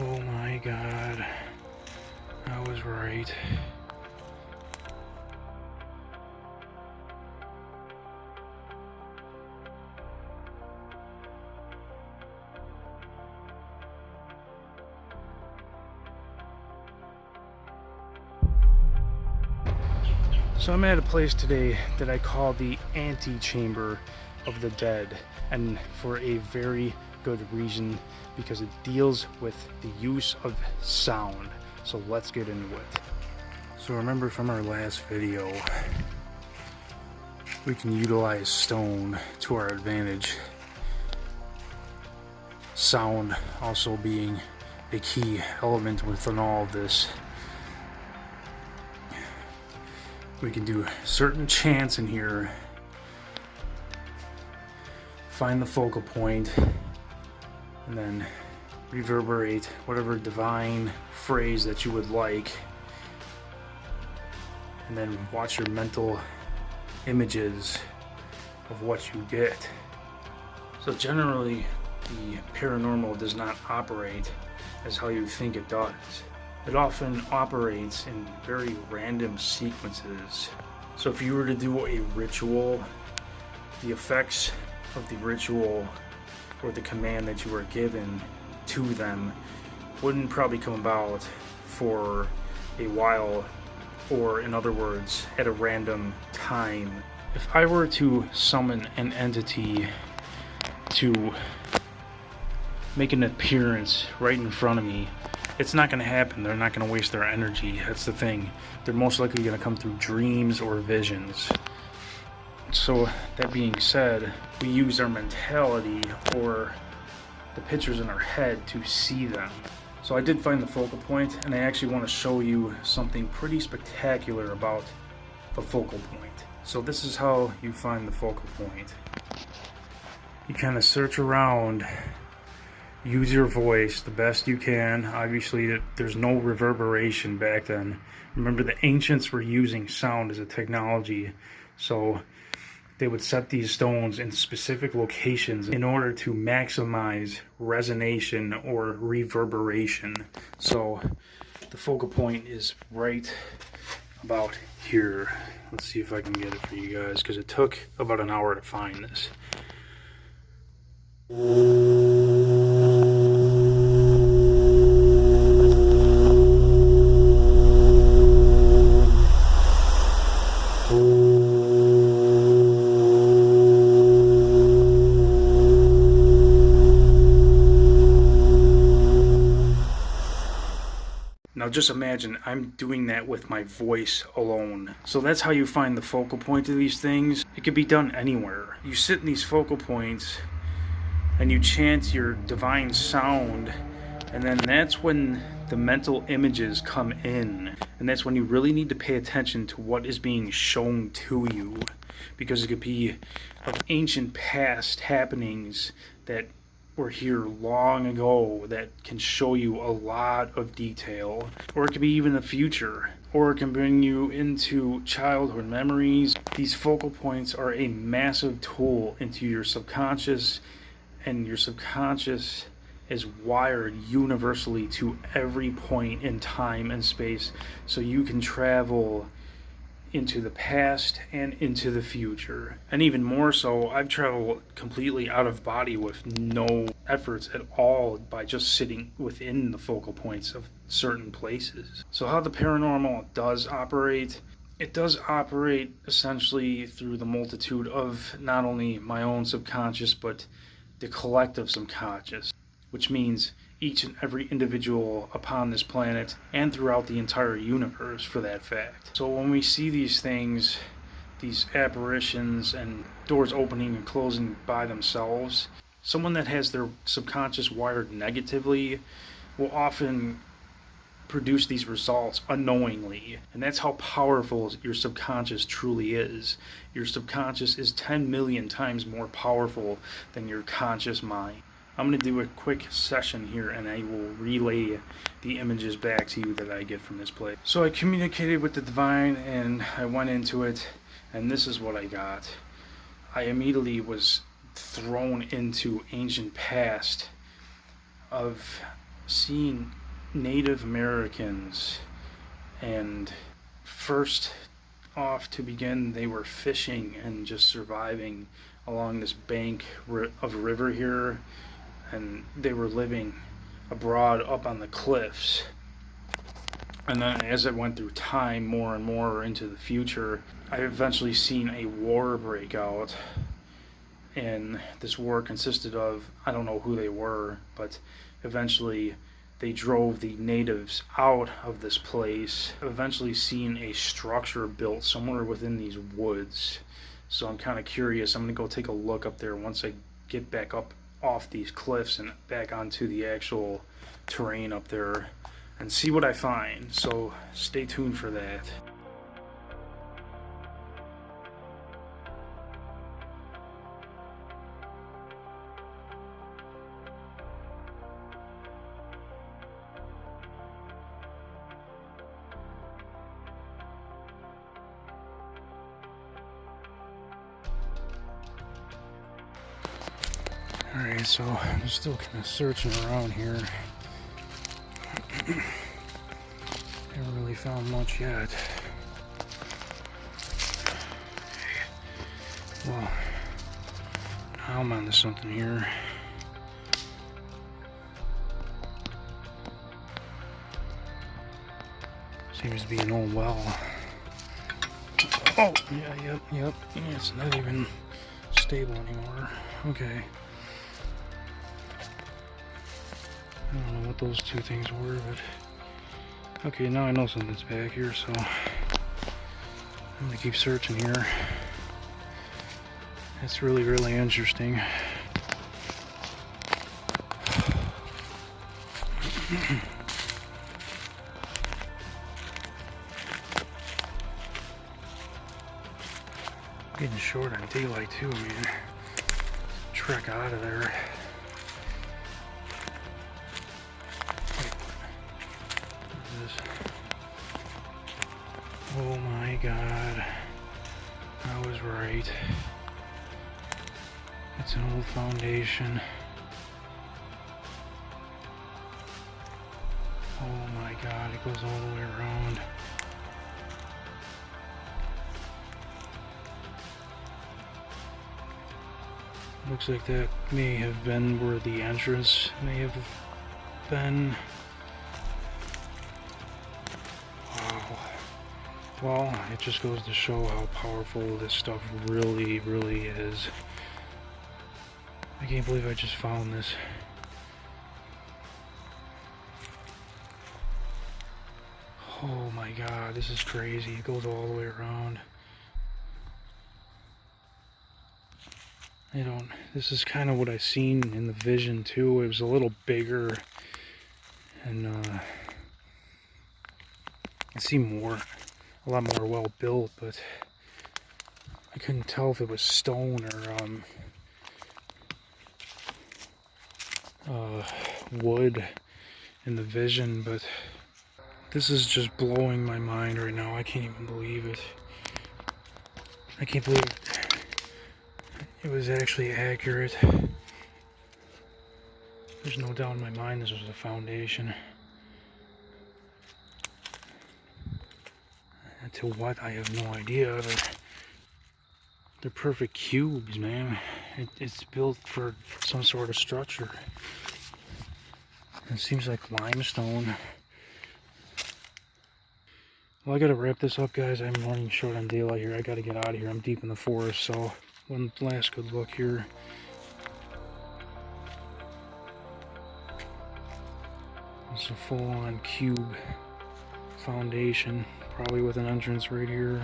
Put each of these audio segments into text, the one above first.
Oh my god, I was right. So I'm at a place today that I call the Antechamber of the Dead, and for a very good reason, because it deals with the use of sound. So let's get into it. So remember from our last video, we can utilize stone to our advantage. Sound also being a key element within all of this. We can do certain chants in here, find the focal point, and then reverberate whatever divine phrase that you would like, and then watch your mental images of what you get. So generally, the paranormal does not operate as how you think it does. It often operates in very random sequences. So if you were to do a ritual, the effects of the ritual or the command that you were given to them wouldn't probably come about for a while, or in other words, at a random time. If I were to summon an entity to make an appearance right in front of me, it's not going to happen. They're not going to waste their energy. That's the thing. They're most likely going to come through dreams or visions. So that being said, we use our mentality or the pictures in our head to see them. So I did find the focal point, and I actually want to show you something pretty spectacular about the focal point. So this is how you find the focal point. You kind of search around, use your voice the best you can. Obviously, there's no reverberation back then. Remember, the ancients were using sound as a technology, so they would set these stones in specific locations in order to maximize resonation or reverberation. So the focal point is right about here. Let's see if I can get it for you guys, because it took about an hour to find this. Now just imagine I'm doing that with my voice alone. So that's how you find the focal point of these things. It can be done anywhere. You sit in these focal points and you chant your divine sound, and then that's when the mental images come in. And that's when you really need to pay attention to what is being shown to you, because it could be of ancient past happenings that were here long ago that can show you a lot of detail, or it could be even the future, or it can bring you into childhood memories. These focal points are a massive tool into your subconscious, and your subconscious is wired universally to every point in time and space, so you can travel into the past and into the future. And even more so, I've traveled completely out of body with no efforts at all by just sitting within the focal points of certain places. So how the paranormal does operate, it does operate essentially through the multitude of not only my own subconscious, but the collective subconscious, which means each and every individual upon this planet and throughout the entire universe, for that fact. So when we see these things, these apparitions and doors opening and closing by themselves, someone that has their subconscious wired negatively will often produce these results unknowingly. And that's how powerful your subconscious truly is. Your subconscious is 10 million times more powerful than your conscious mind. I'm going to do a quick session here, and I will relay the images back to you that I get from this place. So I communicated with the divine, and I went into it, and this is what I got. I immediately was thrown into ancient past of seeing Native Americans, and first off to begin, they were fishing and just surviving along this bank of river here, and they were living abroad up on the cliffs. And then as it went through time, more and more into the future, I eventually seen a war break out. And this war consisted of, I don't know who they were, but eventually they drove the natives out of this place. I've eventually seen a structure built somewhere within these woods. So I'm kind of curious. I'm going to go take a look up there once I get back up off these cliffs and back onto the actual terrain up there and see what I find. So stay tuned for that. Alright, so I'm still kind of searching around here. Haven't really found much yet. Well, now I'm onto something here. Seems to be an old well. Oh, yeah, yep. It's not even stable anymore. Okay. I don't know what those two things were, but okay, now I know something's back here, so I'm gonna keep searching here. It's really, really interesting. Getting short on daylight too, man. Trek out of there. Oh my god, I was right. It's an old foundation. Oh my god, it goes all the way around. Looks like that may have been where the entrance may have been. Well, it just goes to show how powerful this stuff really, really is. I can't believe I just found this. Oh my god, this is crazy. It goes all the way around. This is kind of what I seen in the vision too. It was a little bigger, and it seemed a lot more well built, but I couldn't tell if it was stone or wood in the vision. But this is just blowing my mind right now. I can't even believe it. I can't believe it was actually accurate. There's no doubt in my mind this was a foundation. To what, I have no idea, but they're perfect cubes, man. It's built for some sort of structure. It seems like limestone. Well, I gotta wrap this up, guys. I'm running short on daylight here. I gotta get out of here. I'm deep in the forest, so one last good look here. It's a full-on cube foundation, probably with an entrance right here.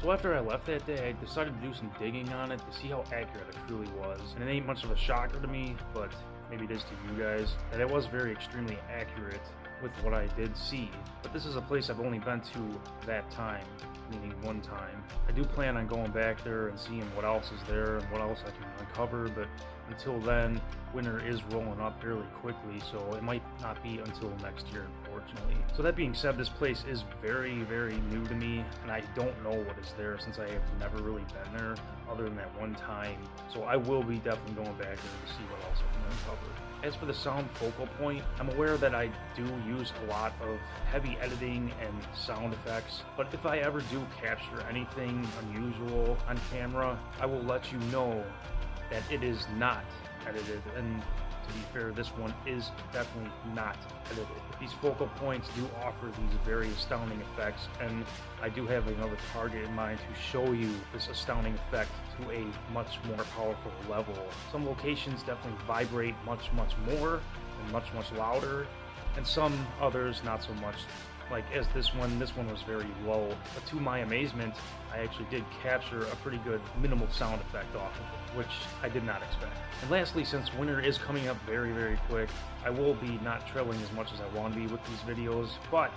So after I left that day, I decided to do some digging on it to see how accurate it truly was. And it ain't much of a shocker to me, but maybe it is to you guys, that it was very extremely accurate with what I did see. But this is a place I've only been to that time, meaning one time. I do plan on going back there and seeing what else is there and what else I can uncover, but until then, winter is rolling up fairly quickly, so it might not be until next year. unfortunately. So that being said, this place is very, very new to me, and I don't know what is there since I have never really been there other than that one time. So I will be definitely going back there to see what else I can uncover. As for the sound focal point, I'm aware that I do use a lot of heavy editing and sound effects, but if I ever do capture anything unusual on camera, I will let you know that it is not edited. And to be fair, this one is definitely not edited. These focal points do offer these very astounding effects, and I do have another target in mind to show you this astounding effect to a much more powerful level. Some locations definitely vibrate much more and much louder, and some others not so much. Like as this one was very low, but to my amazement, I actually did capture a pretty good minimal sound effect off of it, which I did not expect. And lastly, since winter is coming up very, very quick, I will be not traveling as much as I want to be with these videos, but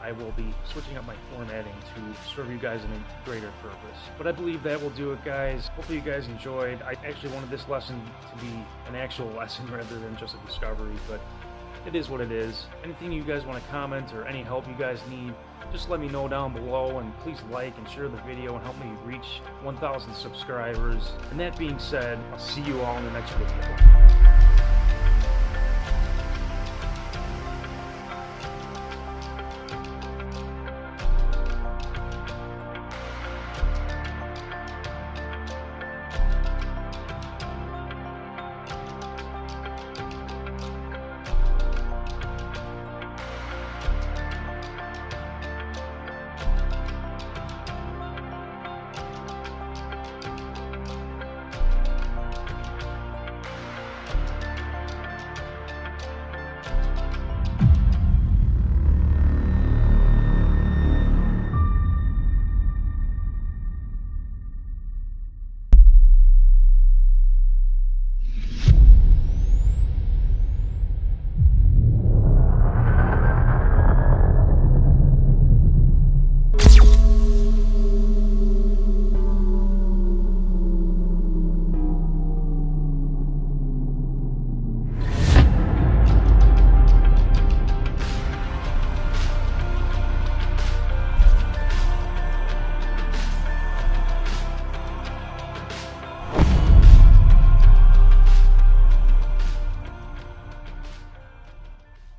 I will be switching up my formatting to serve you guys in a greater purpose. But I believe that will do it, guys. Hopefully you guys enjoyed. I actually wanted this lesson to be an actual lesson rather than just a discovery, but it is what it is. Anything you guys want to comment or any help you guys need, just let me know down below, and please like and share the video and help me reach 1,000 subscribers. And that being said, I'll see you all in the next video.